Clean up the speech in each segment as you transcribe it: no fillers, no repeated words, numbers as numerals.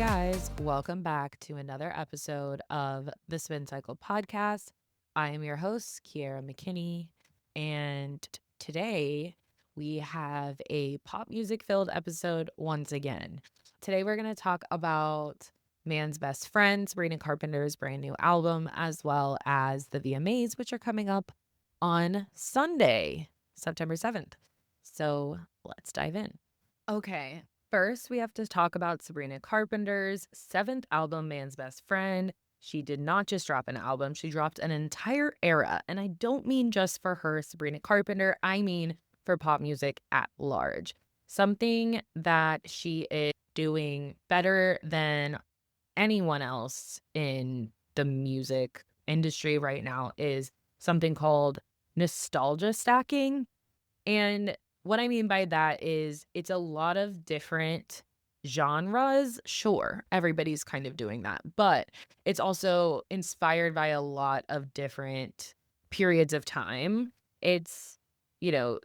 guys, welcome back to another episode of the Spin Cycle podcast. I am your host, Kiara McKinney, and today we have a pop music filled episode once again. Today we're going to talk about Man's Best Friend, Sabrina Carpenter's brand new album, as well as the VMAs, which are coming up on Sunday, September 7th. So let's dive in. Okay, first, we have to talk about Sabrina Carpenter's seventh album, Man's Best Friend. She did not just drop an album, she dropped an entire era. And I don't mean just for her, Sabrina Carpenter, I mean for pop music at large. Something that she is doing better than anyone else in the music industry right now is something called nostalgia stacking. And what I mean by that is it's a lot of different genres. Sure, everybody's kind of doing that, but it's also inspired by a lot of different periods of time. It's,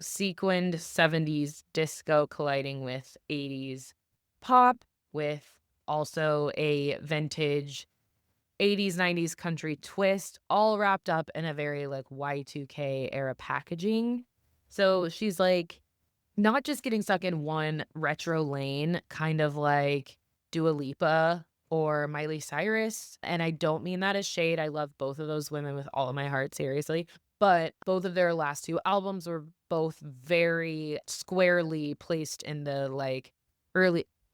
sequined 70s disco colliding with 80s pop, with also a vintage 80s, 90s country twist, all wrapped up in a very like Y2K era packaging. So she's like not just getting stuck in one retro lane, kind of like Dua Lipa or Miley Cyrus. And I don't mean that as shade. I love both of those women with all of my heart, seriously. But both of their last two albums were both very squarely placed in the like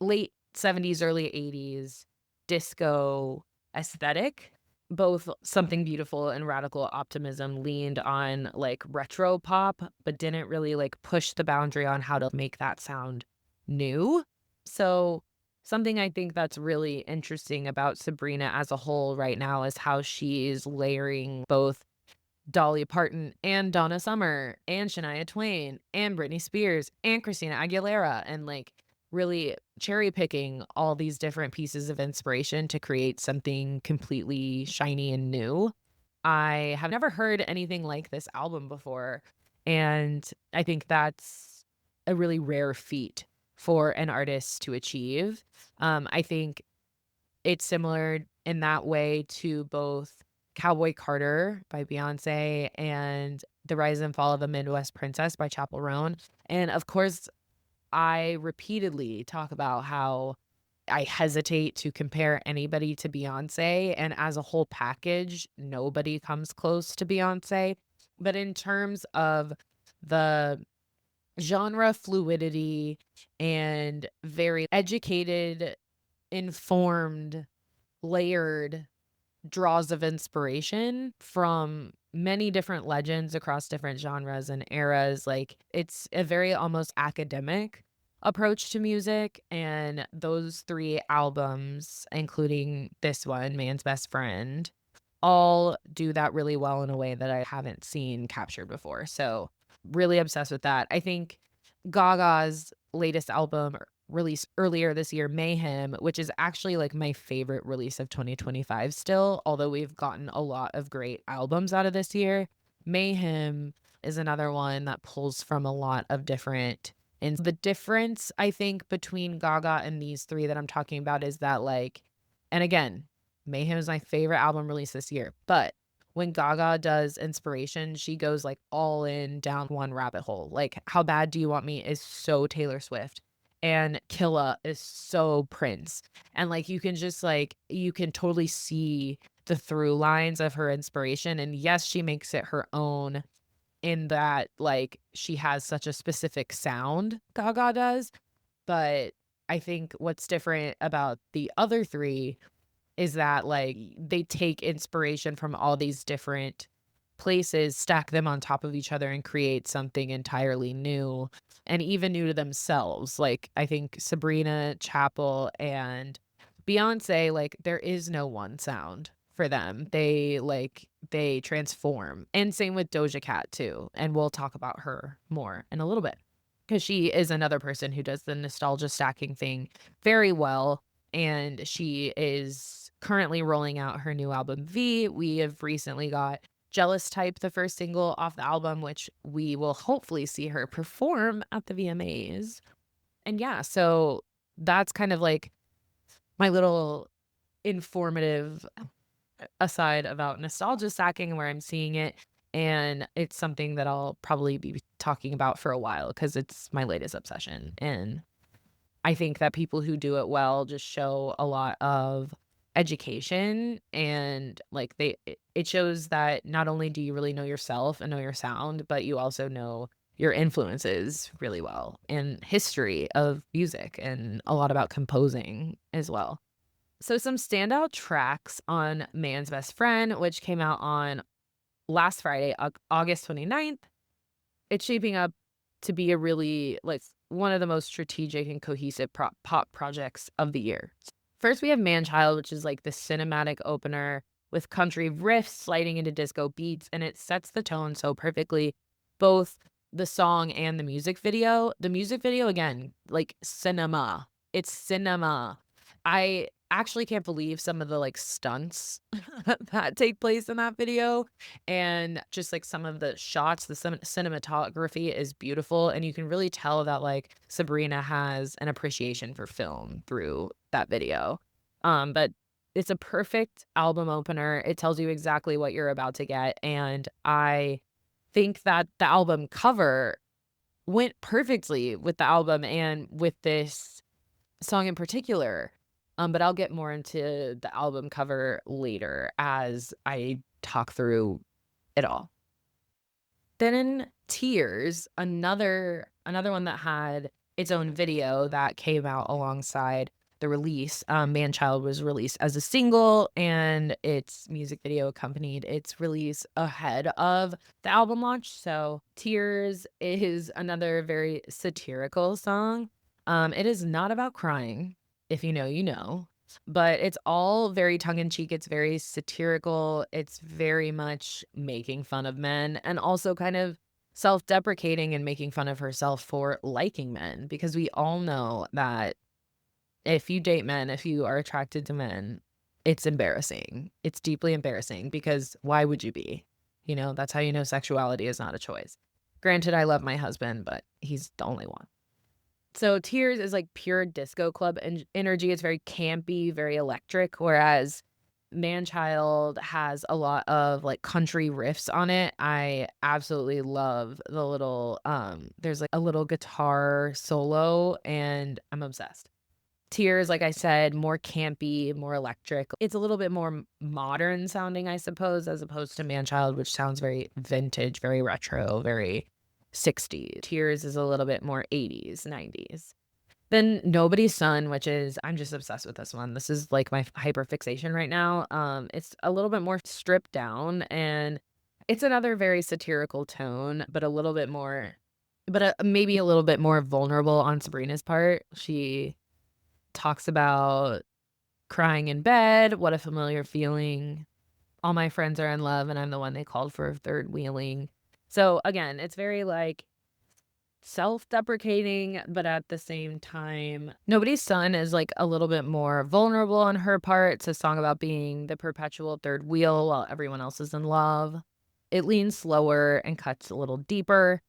late 70s, early 80s disco aesthetic. Both Something Beautiful and Radical Optimism leaned on like retro pop, but didn't really like push the boundary on how to make that sound new. So something I think that's really interesting about Sabrina as a whole right now is how she's layering both Dolly Parton and Donna Summer and Shania Twain and Britney Spears and Christina Aguilera, and like really cherry picking all these different pieces of inspiration to create something completely shiny and new. I have never heard anything like this album before, and I think that's a really rare feat for an artist to achieve. I think it's similar in that way to both Cowboy Carter by Beyonce and The Rise and Fall of a Midwest Princess by Chappell Roan. And of course, I repeatedly talk about how I hesitate to compare anybody to Beyonce, and as a whole package, nobody comes close to Beyonce. But in terms of the genre fluidity and very educated, informed, layered draws of inspiration from many different legends across different genres and eras. Like it's a very almost academic approach to music. And those three albums, including this one, Man's Best Friend, all do that really well in a way that I haven't seen captured before. So really obsessed with that. I think Gaga's latest album released earlier this year, Mayhem, which is actually like my favorite release of 2025 still, although we've gotten a lot of great albums out of this year. Mayhem is another one that pulls from a lot of different. And the difference, I think, between Gaga and these three that I'm talking about is that, like, and again, Mayhem is my favorite album released this year, but when Gaga does inspiration, she goes like all in down one rabbit hole. Like, How Bad Do You Want Me is so Taylor Swift, and Killa is so Prince. And like you can just like you can totally see the through lines of her inspiration. And yes, she makes it her own in that like she has such a specific sound, Gaga does. But I think what's different about the other three is that like they take inspiration from all these different places, stack them on top of each other, and create something entirely new and even new to themselves. Like I think Sabrina, Chappell, and Beyonce, like there is no one sound for them. They transform. And same with Doja Cat too. And we'll talk about her more in a little bit because she is another person who does the nostalgia stacking thing very well. And she is currently rolling out her new album V. We have recently got Jealous Type, the first single off the album, which we will hopefully see her perform at the VMAs. And yeah, so that's kind of like my little informative aside about nostalgia stacking where I'm seeing it. And it's something that I'll probably be talking about for a while because it's my latest obsession. And I think that people who do it well just show a lot of education and like it shows that not only do you really know yourself and know your sound, but you also know your influences really well and history of music and a lot about composing as well. So some standout tracks on Man's Best Friend, which came out on last Friday, August 29th. It's shaping up to be a really, like, one of the most strategic and cohesive pop projects of the year. First, we have Man-Child, which is, like, the cinematic opener with country riffs sliding into disco beats, and it sets the tone so perfectly, both the song and the music video. The music video, again, like, cinema. It's cinema. I actually can't believe some of the, like, stunts that take place in that video. And just, like, some of the shots, the cinematography is beautiful, and you can really tell that, like, Sabrina has an appreciation for film through that video. But it's a perfect album opener. It tells you exactly what you're about to get, and I think that the album cover went perfectly with the album and with this song in particular. But I'll get more into the album cover later as I talk through it all. Then in Tears, another one that had its own video that came out alongside the release. Man-Child was released as a single, and its music video accompanied its release ahead of the album launch. So Tears is another very satirical song. It is not about crying, if you know, you know. But it's all very tongue in cheek, it's very satirical, it's very much making fun of men and also kind of self-deprecating and making fun of herself for liking men, because we all know that if you date men, if you are attracted to men, it's embarrassing. It's deeply embarrassing because why would you be? You know, that's how you know sexuality is not a choice. Granted, I love my husband, but he's the only one. So Tears is like pure disco club energy. It's very campy, very electric, whereas Man-Child has a lot of like country riffs on it. I absolutely love the little there's like a little guitar solo and I'm obsessed. Tears, like I said, more campy, more electric. It's a little bit more modern sounding, I suppose, as opposed to Man-Child, which sounds very vintage, very retro, very 60s. Tears is a little bit more 80s, 90s. Then Nobody's Son, which is I'm just obsessed with this one. This is like my hyper fixation right now. It's a little bit more stripped down and it's another very satirical tone, but a little bit more, but maybe a little bit more vulnerable on Sabrina's part. She talks about crying in bed, what a familiar feeling. All my friends are in love and I'm the one they called for a third wheeling. So again, it's very like self-deprecating, but at the same time, Nobody's Son is like a little bit more vulnerable on her part. It's a song about being the perpetual third wheel while everyone else is in love. It leans slower and cuts a little deeper.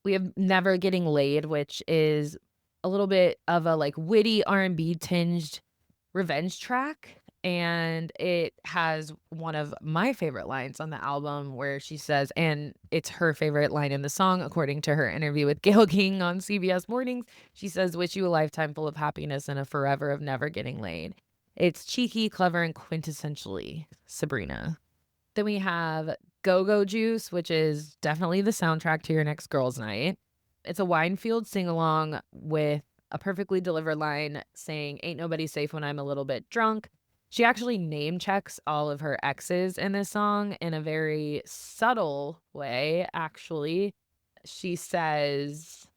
We have Never Getting Laid, which is a little bit of a like witty R&B tinged revenge track. And it has one of my favorite lines on the album where she says, and it's her favorite line in the song, according to her interview with Gayle King on CBS Mornings. She says, "Wish you a lifetime full of happiness and a forever of never getting laid." It's cheeky, clever, and quintessentially Sabrina. Then we have Go-Go Juice, which is definitely the soundtrack to your next girls' night. It's a Winefield sing-along with a perfectly delivered line saying, "Ain't nobody safe when I'm a little bit drunk." She actually name checks all of her exes in this song in a very subtle way, actually. She says,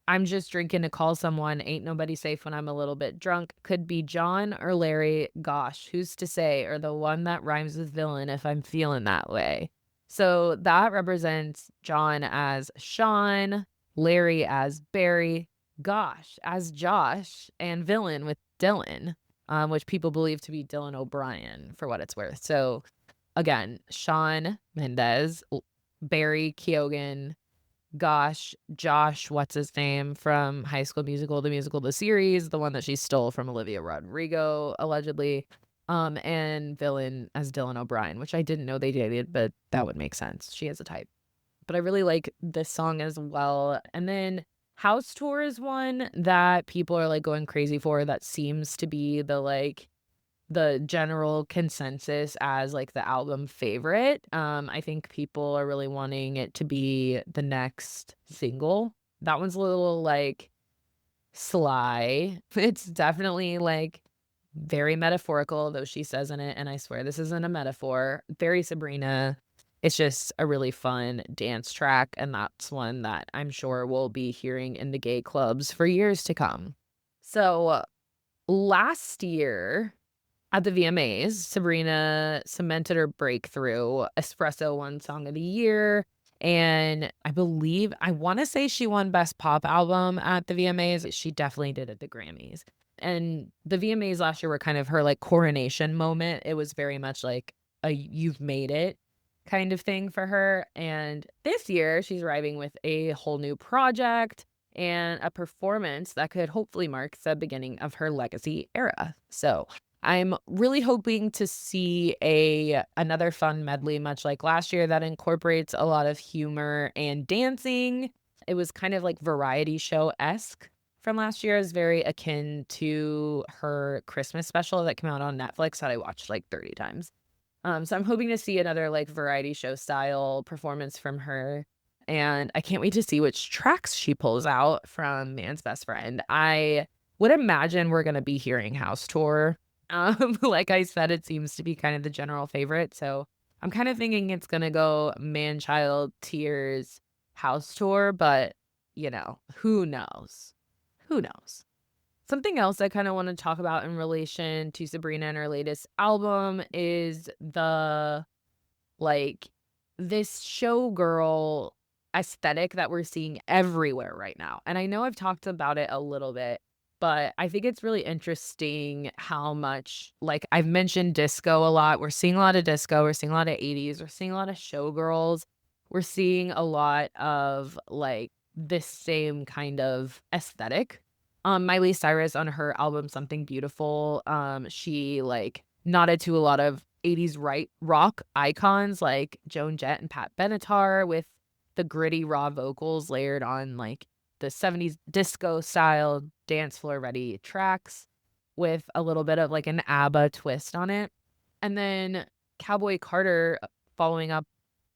"I'm just drinking to call someone. Ain't nobody safe when I'm a little bit drunk. Could be John or Larry. Gosh, who's to say? Or the one that rhymes with villain if I'm feeling that way." So that represents John as Sean, Larry as Barry, Gosh as Josh, and villain with Dylan, which people believe to be Dylan O'Brien for what it's worth. So again, Shawn Mendes, Barry Keoghan, gosh, Josh, what's his name from High School Musical, the musical, the series, the one that she stole from Olivia Rodrigo, allegedly, and Villain as Dylan O'Brien, which I didn't know they dated, but that would make sense. She has a type. But I really like this song as well. And then House Tour is one that people are like going crazy for. That seems to be the general consensus as like the album favorite. I think people are really wanting it to be the next single. That one's a little like sly. It's definitely like very metaphorical, though she says in it, and I swear this isn't a metaphor. Very Sabrina. It's just a really fun dance track, and that's one that I'm sure we'll be hearing in the gay clubs for years to come. So last year, at the VMAs, Sabrina cemented her breakthrough. Espresso won Song of the Year, and I wanna say she won Best Pop Album at the VMAs. She definitely did at the Grammys. And the VMAs last year were kind of her, like, coronation moment. It was very much like a "you've made it" kind of thing for her, and this year, she's arriving with a whole new project and a performance that could hopefully mark the beginning of her legacy era. So I'm really hoping to see another fun medley, much like last year, that incorporates a lot of humor and dancing. It was kind of like variety show-esque from last year. Is very akin to her Christmas special that came out on Netflix that I watched like 30 times. So I'm hoping to see another like variety show style performance from her. And I can't wait to see which tracks she pulls out from Man's Best Friend. I would imagine we're gonna be hearing House Tour. Like I said, it seems to be kind of the general favorite. So I'm kind of thinking it's gonna go Man Child, Tears, House Tour, but who knows? Who knows? Something else I kind of want to talk about in relation to Sabrina and her latest album is like this showgirl aesthetic that we're seeing everywhere right now. And I know I've talked about it a little bit, but I think it's really interesting how much, like I've mentioned disco a lot. We're seeing a lot of disco. We're seeing a lot of 80s. We're seeing a lot of showgirls. We're seeing a lot of like this same kind of aesthetic. Miley Cyrus on her album Something Beautiful, she like nodded to a lot of 80s rock icons like Joan Jett and Pat Benatar with the gritty raw vocals layered on like the 70s disco style dance floor ready tracks with a little bit of like an ABBA twist on it. And then Cowboy Carter following up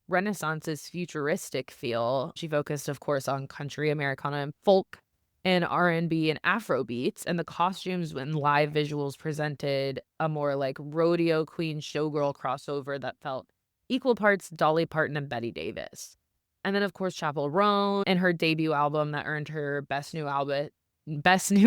Renaissance's futuristic feel. She focused, of course, on country, Americana, and folk and R&B and Afro beats, and the costumes and live visuals presented a more like rodeo queen showgirl crossover that felt equal parts Dolly Parton and Betty Davis. And then, of course, Chappell Roan and her debut album that earned her Best New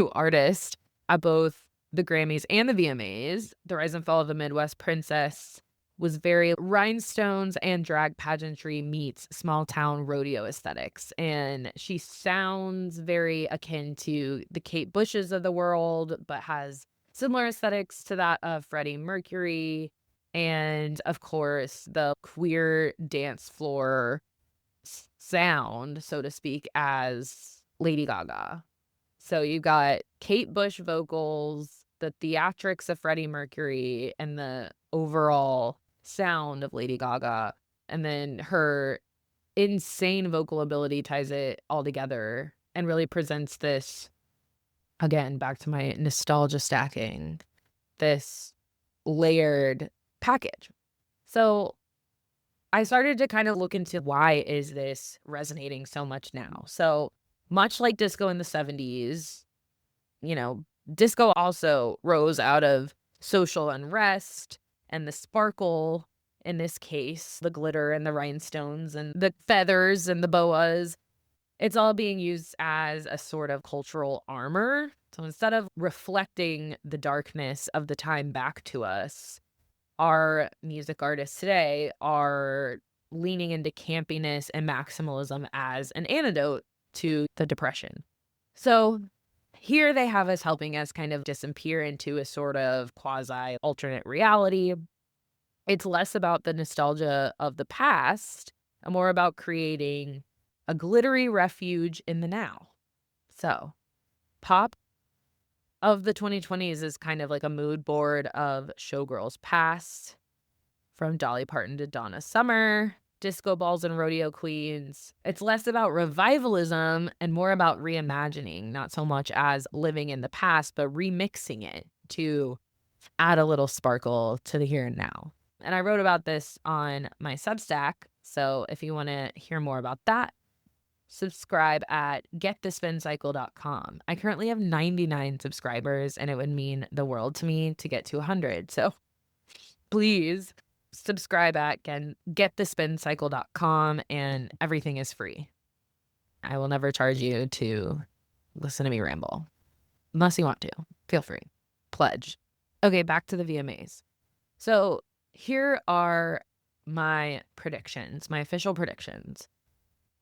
Artist at both the Grammys and the VMAs. The Rise and Fall of the Midwest Princess was very rhinestones and drag pageantry meets small town rodeo aesthetics. And she sounds very akin to the Kate Bushes of the world, but has similar aesthetics to that of Freddie Mercury. And of course, the queer dance floor sound, so to speak, as Lady Gaga. So you got Kate Bush vocals, the theatrics of Freddie Mercury, and the overall sound of Lady Gaga. And then her insane vocal ability ties it all together and really presents this, again, back to my nostalgia stacking, this layered package. So I started to kind of look into why is this resonating so much now. So much like disco in the 70s, disco also rose out of social unrest and the sparkle, in this case, the glitter and the rhinestones and the feathers and the boas. It's all being used as a sort of cultural armor. So instead of reflecting the darkness of the time back to us, our music artists today are leaning into campiness and maximalism as an antidote to the depression. So here they have us helping us kind of disappear into a sort of quasi alternate reality. It's less about the nostalgia of the past and more about creating a glittery refuge in the now. So, pop of the 2020s is kind of like a mood board of showgirls past, from Dolly Parton to Donna Summer, disco balls and rodeo queens. It's less about revivalism and more about reimagining, not so much as living in the past, but remixing it to add a little sparkle to the here and now. And I wrote about this on my Substack. So if you want to hear more about that, subscribe at getthespincycle.com. I currently have 99 subscribers, and it would mean the world to me to get to 100. So please subscribe at getthespincycle.com, and everything is free. I will never charge you to listen to me ramble. Unless you want to. Feel free. Pledge. Okay, back to the VMAs. So here are my predictions, my official predictions.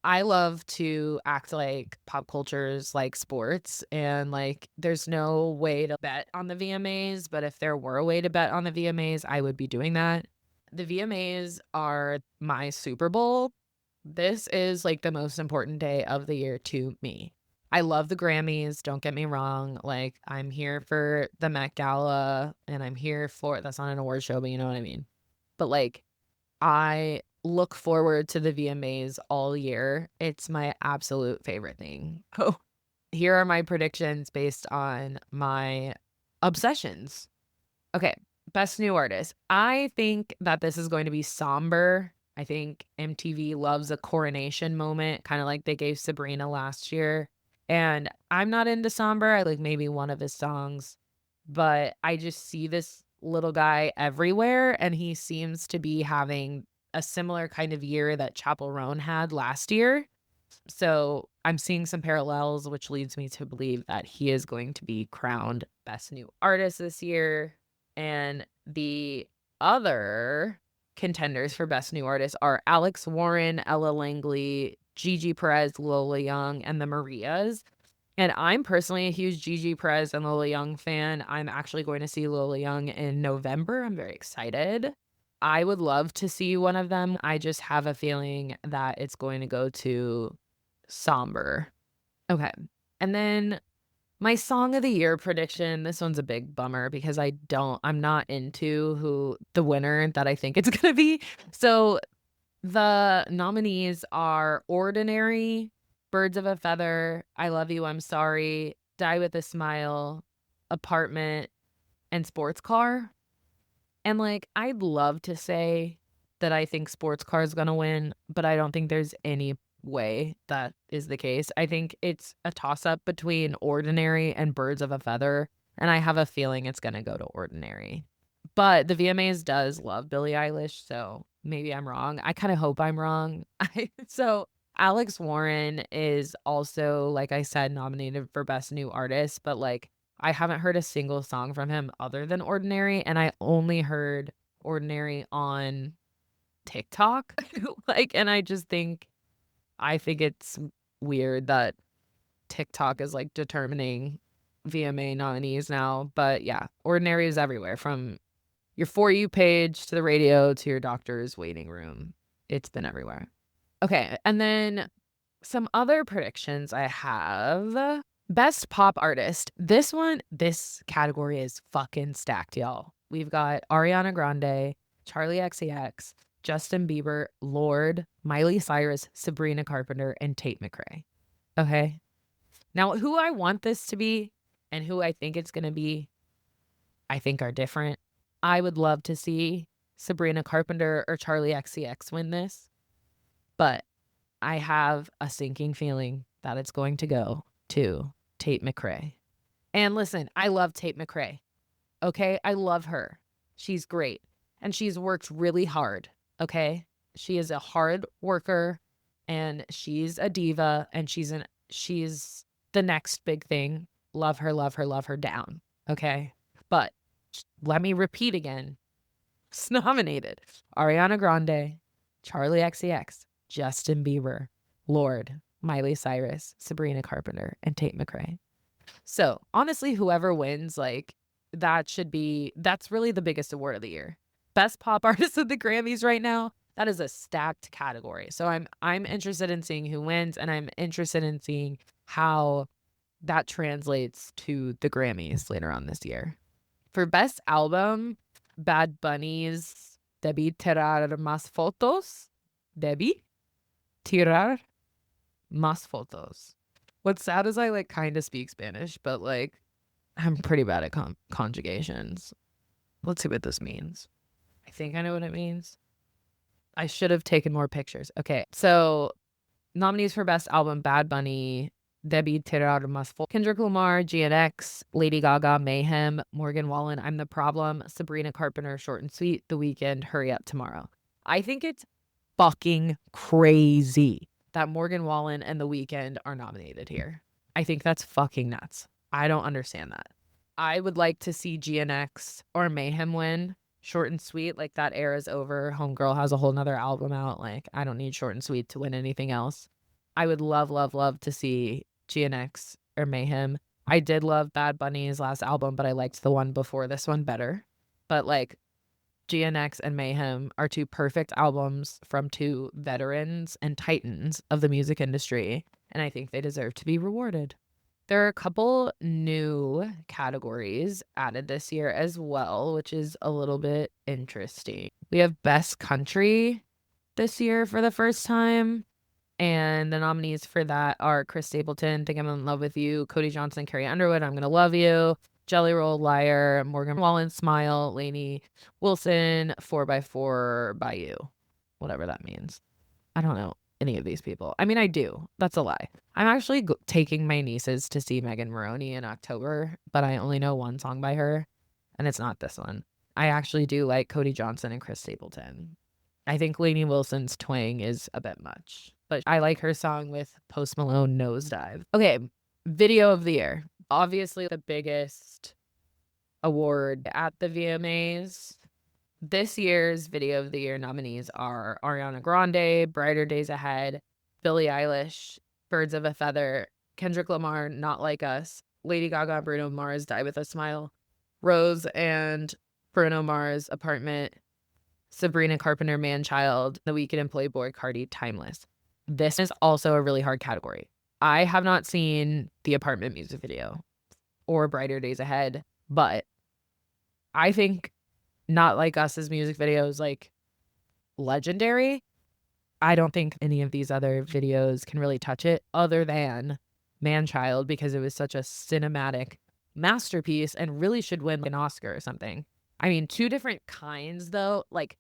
I love to act like pop culture's like sports, and like there's no way to bet on the VMAs, but if there were a way to bet on the VMAs, I would be doing that. The VMAs are my Super Bowl. This is like the most important day of the year to me. I love the Grammys, don't get me wrong. Like, I'm here for the Met Gala, and I'm here for, that's not an award show, but you know what I mean. But like, I look forward to the VMAs all year. It's my absolute favorite thing. Oh, here are my predictions based on my obsessions. Okay, best new artist. I think that this is going to be somber. I think MTV loves a coronation moment, kind of like they gave Sabrina last year. And I'm not into somber. I like maybe one of his songs, but I just see this little guy everywhere, and he seems to be having a similar kind of year that Chappell Roan had last year. So I'm seeing some parallels, which leads me to believe that he is going to be crowned Best New Artist this year. And the other contenders for Best New Artist are Alex Warren, Ella Langley, Gigi Perez, Lola Young, and the Marias. And I'm personally a huge Gigi Perez and Lola Young fan. I'm actually going to see Lola Young in November. I'm very excited. I would love to see one of them. I just have a feeling that it's going to go to somber. Okay. And then my song of the year prediction, this one's a big bummer because I'm not into who the winner that I think it's going to be. So the nominees are Ordinary, Birds of a Feather, I Love You, I'm Sorry, Die with a Smile, Apartment, and Sports Car. And like, I'd love to say that I think Sports Car is going to win, but I don't think there's any way that is the case. I think it's a toss-up between Ordinary and Birds of a Feather, and I have a feeling it's going to go to Ordinary. But the VMAs does love Billie Eilish, so maybe I'm wrong. I kind of hope I'm wrong. So Alex Warren is also, like I said, nominated for Best New Artist, but like I haven't heard a single song from him other than Ordinary, and I only heard Ordinary on TikTok. And I think it's weird that TikTok is like determining VMA nominees now. But yeah, Ordinary is everywhere, from your For You page to the radio to your doctor's waiting room. It's been everywhere. Okay, and then some other predictions I have. Best pop artist. This category is fucking stacked, y'all. We've got Ariana Grande, Charlie XCX, Justin Bieber, Lorde, Miley Cyrus, Sabrina Carpenter, and Tate McRae. Okay. Now, who I want this to be and who I think it's going to be, I think are different. I would love to see Sabrina Carpenter or Charlie XCX win this, but I have a sinking feeling that it's going to go to Tate McRae. And listen, I love Tate McRae. Okay? I love her. She's great. And she's worked really hard. Okay? She is a hard worker, and she's a diva, and she's the next big thing. Love her, love her, love her down. Okay? But let me repeat again. It's nominated Ariana Grande, Charlie XCX, Justin Bieber, Lorde, Miley Cyrus, Sabrina Carpenter, and Tate McRae. So honestly, whoever wins, like, that's really the biggest award of the year. Best pop artist of the Grammys right now, That is a stacked category. So I'm interested in seeing who wins, and I'm interested in seeing how that translates to the Grammys later on this year. For Best Album, Bad Bunny's Debí Tirar Más Fotos. Debí Tirar Más Fotos. What's sad is I like kind of speak Spanish, but like I'm pretty bad at conjugations. Let's see what this means. I think I know what it means. I should have taken more pictures. Okay, so nominees for Best Album: Bad Bunny, Debí Tirar Más Fotos, Kendrick Lamar, GNX, Lady Gaga, Mayhem, Morgan Wallen, I'm the Problem, Sabrina Carpenter, Short and Sweet, The Weeknd, Hurry Up Tomorrow. I think it's fucking crazy that Morgan Wallen and The Weeknd are nominated here. I think that's fucking nuts. I don't understand that. I would like to see GNX or Mayhem win. Short and Sweet, like that era's over. Homegirl has a whole nother album out. Like, I don't need Short and Sweet to win anything else. I would love, love, love to see GNX or Mayhem. I did love Bad Bunny's last album, but I liked the one before this one better. But like, GNX and Mayhem are two perfect albums from two veterans and titans of the music industry, and I think they deserve to be rewarded. There are a couple new categories added this year as well, which is a little bit interesting. We have Best Country this year for the first time, and the nominees for that are Chris Stapleton, Think I'm in Love with You, Cody Johnson, Carrie Underwood, I'm Gonna Love You, Jelly Roll, Liar, Morgan Wallen, Smile, Lainey Wilson, 4x4 by You, whatever that means. I don't know any of these people. I mean, I do. That's a lie. I'm actually taking my nieces to see Megan Maroney in October, but I only know one song by her, and it's not this one. I actually do like Cody Johnson and Chris Stapleton. I think Lainey Wilson's twang is a bit much, but I like her song with Post Malone, Nosedive. Okay, Video of the Year. Obviously the biggest award at the VMAs. This year's Video of the Year nominees are Ariana Grande, Brighter Days Ahead, Billie Eilish, Birds of a Feather, Kendrick Lamar, Not Like Us, Lady Gaga, Bruno Mars, Die With a Smile, Rose and Bruno Mars, Apartment, Sabrina Carpenter, Man-Child, The Weeknd and Playboy Cardi, Timeless. This is also a really hard category. I have not seen the Apartment music video or Brighter Days Ahead, but I think Not Like Us's music video is like legendary. I don't think any of these other videos can really touch it other than Man-Child, because it was such a cinematic masterpiece and really should win an Oscar or something. I mean, two different kinds though. Like,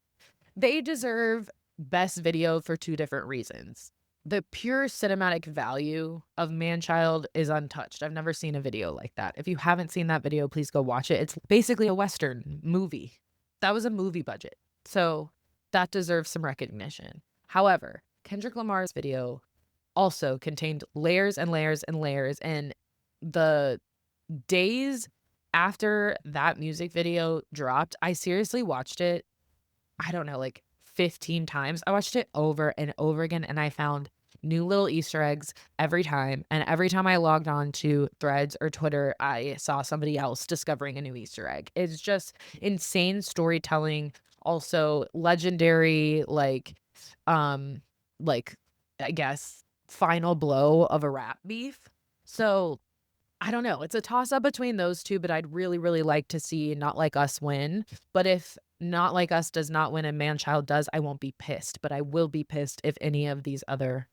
they deserve best video for two different reasons. The pure cinematic value of Man-Child is untouched. I've never seen a video like that. If you haven't seen that video, please go watch it. It's basically a Western movie. That was a movie budget. So that deserves some recognition. However, Kendrick Lamar's video also contained layers and layers and layers. And the days after that music video dropped, I seriously watched it, I don't know, like 15 times. I watched it over and over again, and I found new little Easter eggs every time. And every time I logged on to Threads or Twitter, I saw somebody else discovering a new Easter egg. It's just insane storytelling. Also legendary, like I guess final blow of a rap beef. So I don't know. It's a toss up between those two, but I'd really, really like to see Not Like Us win. But if Not Like Us does not win and Man-Child does, I won't be pissed. But I will be pissed if any of these other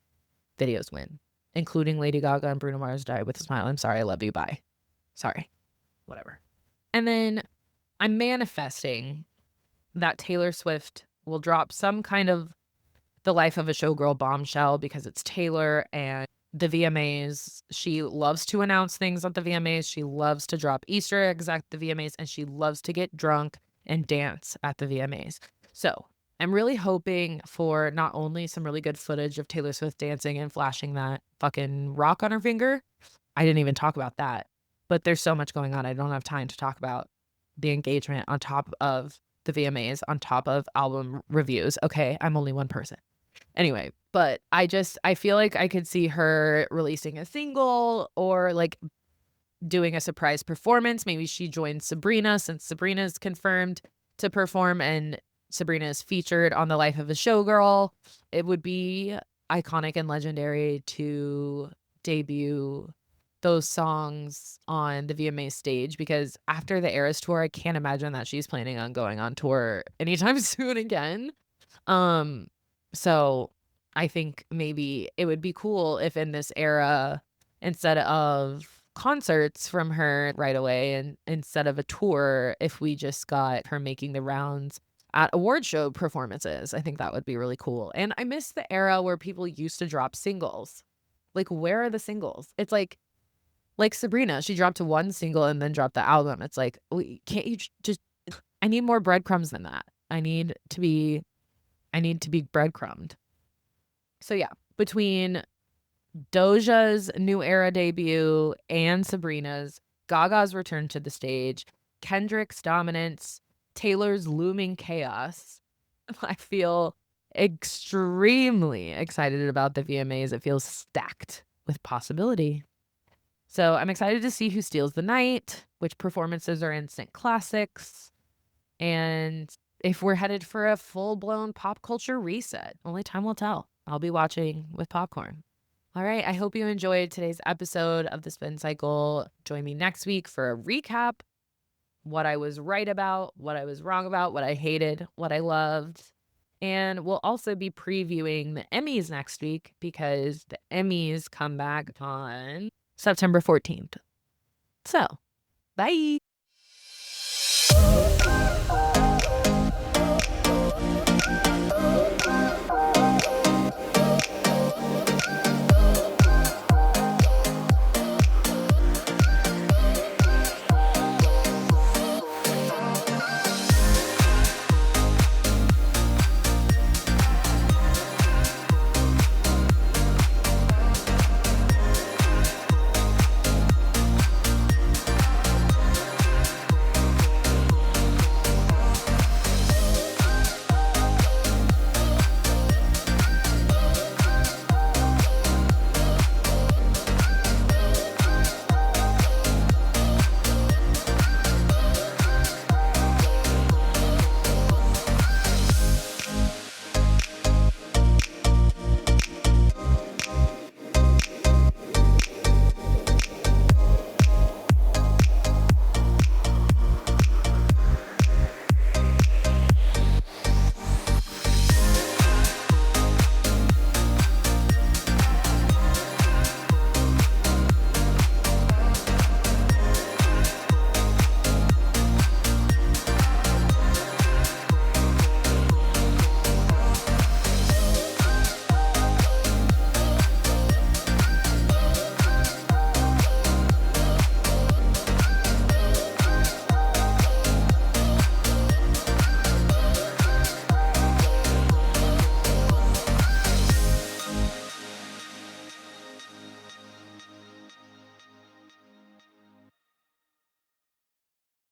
videos win, including Lady Gaga and Bruno Mars, Die With a Smile. I'm sorry, I love you, bye. Sorry. Whatever. And then I'm manifesting that Taylor Swift will drop some kind of The Life of a Showgirl bombshell, because it's Taylor and the VMAs. She loves to announce things at the VMAs. She loves to drop Easter eggs at the VMAs, and she loves to get drunk and dance at the VMAs. So I'm really hoping for not only some really good footage of Taylor Swift dancing and flashing that fucking rock on her finger. I didn't even talk about that, but there's so much going on. I don't have time to talk about the engagement on top of the VMAs, on top of album reviews. Okay, I'm only one person. Anyway, but I feel like I could see her releasing a single or like doing a surprise performance. Maybe she joins Sabrina, since Sabrina's confirmed to perform, and Sabrina is featured on The Life of a Showgirl, it would be iconic and legendary to debut those songs on the VMA stage, because after the Eras tour, I can't imagine that she's planning on going on tour anytime soon again. So I think maybe it would be cool if in this era, instead of concerts from her right away and instead of a tour, if we just got her making the rounds at award show performances. I think that would be really cool. And I miss the era where people used to drop singles. Like, where are the singles? It's like Sabrina, she dropped one single and then dropped the album. It's like, can't you just I need more breadcrumbs than that. I need to be breadcrumbed. So yeah, between Doja's new era debut and Sabrina's, Gaga's return to the stage, Kendrick's dominance, Taylor's looming chaos, I feel extremely excited about the VMAs. It feels stacked with possibility. So I'm excited to see who steals the night, which performances are instant classics, and if we're headed for a full-blown pop culture reset. Only time will tell. I'll be watching with popcorn. All right, I hope you enjoyed today's episode of The Spin Cycle. Join me next week for a recap, what I was right about, what I was wrong about, what I hated, what I loved. And we'll also be previewing the Emmys next week, because the Emmys come back on September 14th. So, bye.